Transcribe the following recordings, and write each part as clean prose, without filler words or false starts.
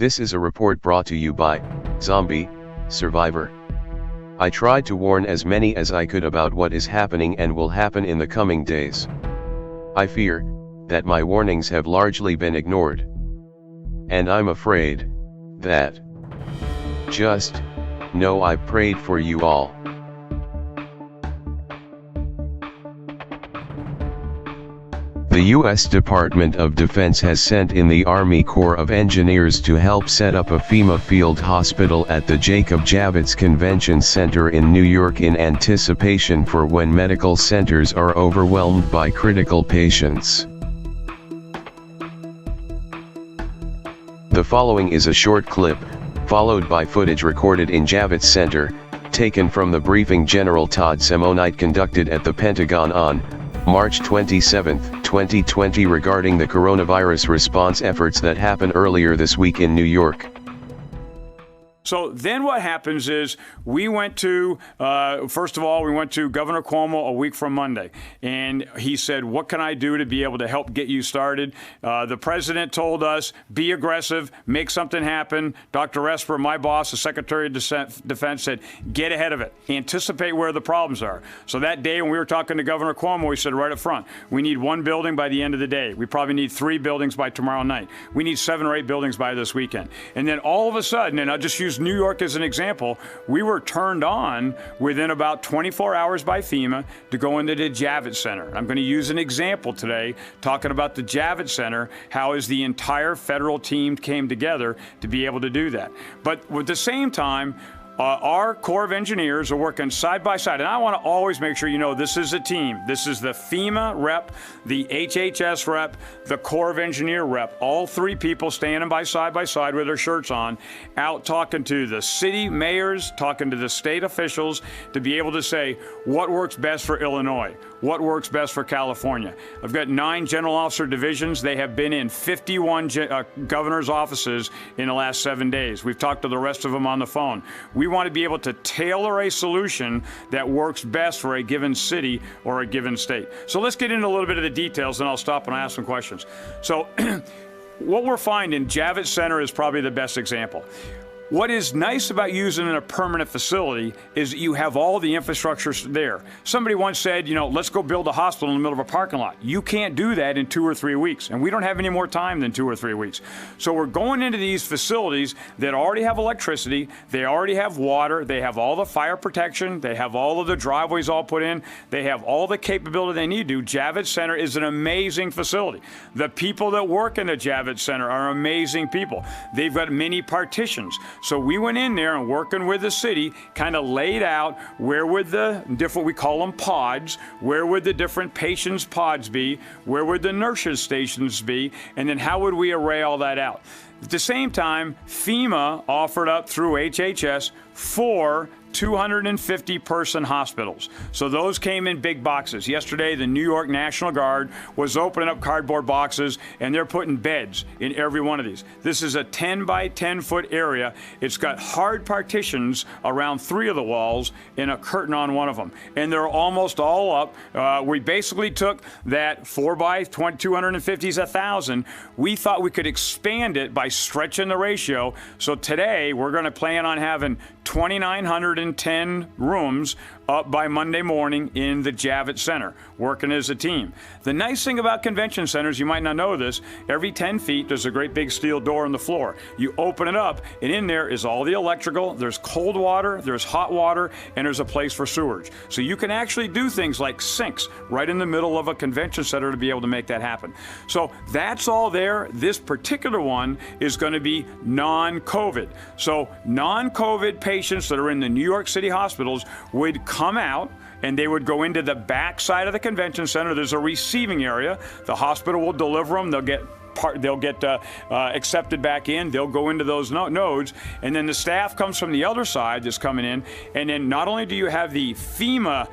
This is a report brought to you by Zombie Survivor. I tried to warn as many as I could about what is happening and will happen in the coming days. I fear that my warnings have largely been ignored. And I'm afraid that just know I've prayed for you all. The U.S. Department of Defense has sent in the Army Corps of Engineers to help set up a FEMA field hospital at the Javits Convention Center in New York in anticipation for when medical centers are overwhelmed by critical patients. The following is a short clip, followed by footage recorded in Javits Center, taken from the briefing General Todd Simonite conducted at the Pentagon on March 27, 2020 regarding the coronavirus response efforts that happened earlier this week in New York. So then what happens is we went to, first of all, we went to Governor Cuomo a week from Monday. And he said, what can I do to be able to help get you started? The president told us, be aggressive, make something happen. Dr. Esper, my boss, the Secretary of Defense, said, get ahead of it. Anticipate where the problems are. So that day when we were talking to Governor Cuomo, he said right up front, we need 1 building by the end of the day. We probably need 3 buildings by tomorrow night. We need 7 or 8 buildings by this weekend. And then all of a sudden, and I'll just use New York as an example, we were turned on within about 24 hours by FEMA to go into the Javits Center. I'm going to use an example today talking about the Javits Center, how as the entire federal team came together to be able to do that. But at the same time, our Corps of Engineers are working side by side, and I want to always make sure you know this is a team. This is the FEMA rep, the HHS rep, the Corps of Engineer rep, all 3 people standing by side with their shirts on, out talking to the city mayors, talking to the state officials to be able to say what works best for Illinois, what works best for California. I've got 9 general officer divisions. They have been in 51 governor's offices in the last 7 days. We've talked to the rest of them on the phone. We want to be able to tailor a solution that works best for a given city or a given state. So let's get into a little bit of the details, and I'll stop and ask some questions. So what we're finding, Javits Center is probably the best example. What is nice about using a permanent facility is that you have all the infrastructure there. Somebody once said, you know, let's go build a hospital in the middle of a parking lot. You can't do that in 2 or 3 weeks, and we don't have any more time than 2 or 3 weeks. So we're going into these facilities that already have electricity, they already have water, they have all the fire protection, they have all of the driveways all put in, they have all the capability they need to. Javits Center is an amazing facility. The people that work in the Javits Center are amazing people. They've got many partitions. So we went in there and working with the city, kind of laid out where would the different, we call them pods, where would the different patients' pods be, where would the nurses' stations be, and then how would we array all that out. At the same time, FEMA offered up through HHS 4 250-person hospitals. So those came in big boxes. Yesterday, the New York National Guard was opening up cardboard boxes, and they're putting beds in every one of these. This is a 10 by 10 foot area. It's got hard partitions around 3 of the walls and a curtain on one of them. And they're almost all up. We basically took that 4 by 250 is 1,000. We thought we could expand it by stretching the ratio. So today, we're going to plan on having 2,910 rooms up by Monday morning in the Javits Center, working as a team. The nice thing about convention centers, you might not know this, every 10 feet there's a great big steel door in the floor. You open it up, and in there is all the electrical, there's cold water, there's hot water, and there's a place for sewage. So you can actually do things like sinks right in the middle of a convention center to be able to make that happen. So that's all there. This particular one is going to be non-COVID. So non-COVID patients that are in the New York City hospitals would come out, and they would go into the back side of the convention center. There's a receiving area. The hospital will deliver them. They'll get accepted back in. They'll go into those nodes, and then the staff comes from the other side that's coming in. And then not only do you have the FEMA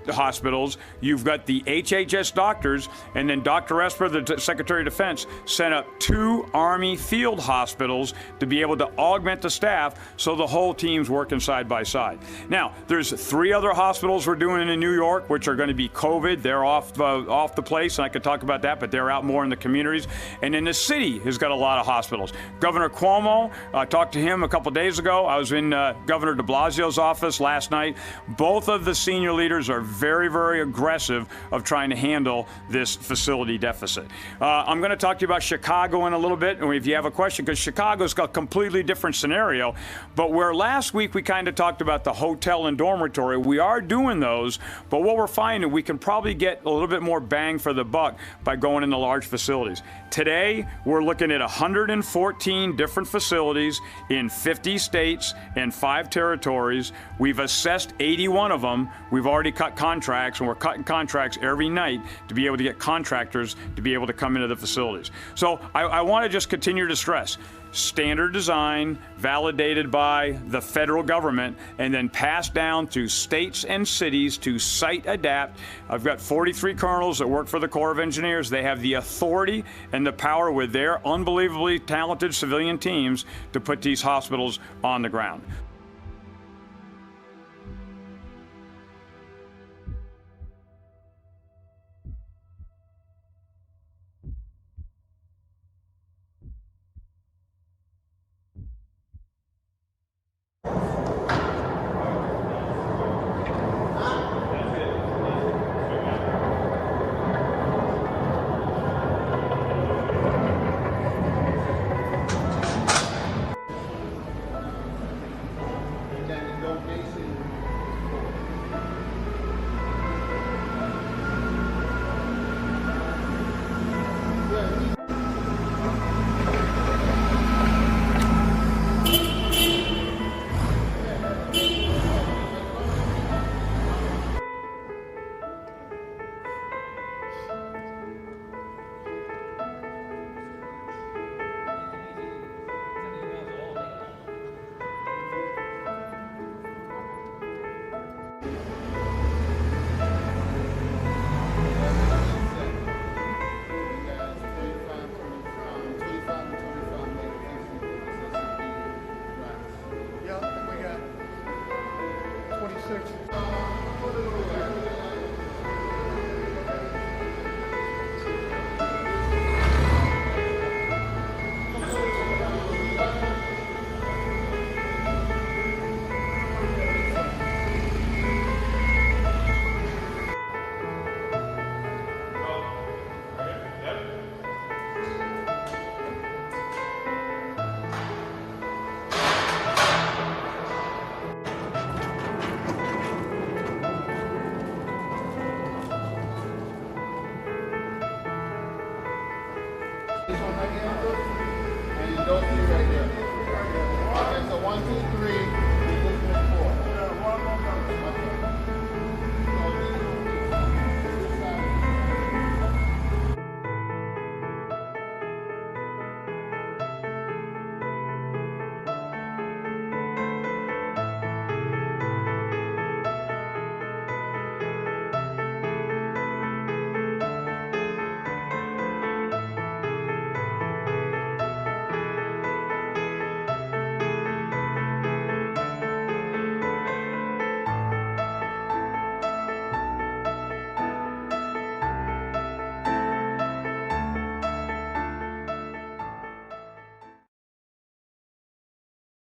hospitals, you've got the HHS doctors, and then Dr. Esper, the Secretary of Defense, sent up 2 Army field hospitals to be able to augment the staff so the whole team's working side by side. Now, there's 3 other hospitals we're doing in New York, which are going to be COVID. They're off the place, and I could talk about that, but they're out more in the communities. And then the city has got a lot of hospitals. Governor Cuomo, I talked to him a couple days ago. I was in Governor de Blasio's office last night. Both of the senior leaders are very, very aggressive of trying to handle this facility deficit. I'm going to talk to you about Chicago in a little bit, and if you have a question, because Chicago's got a completely different scenario. But where last week we kind of talked about the hotel and dormitory, we are doing those, but what we're finding, we can probably get a little bit more bang for the buck by going into large facilities. Today, we're looking at 114 different facilities in 50 states and 5 territories. We've assessed 81 of them. We've already cut contracts, and we're cutting contracts every night to be able to get contractors to be able to come into the facilities. So I want to just continue to stress, standard design, validated by the federal government, and then passed down to states and cities to site adapt. I've got 43 colonels that work for the Corps of Engineers. They have the authority and the power with their unbelievably talented civilian teams to put these hospitals on the ground. Yeah, I think we got 26.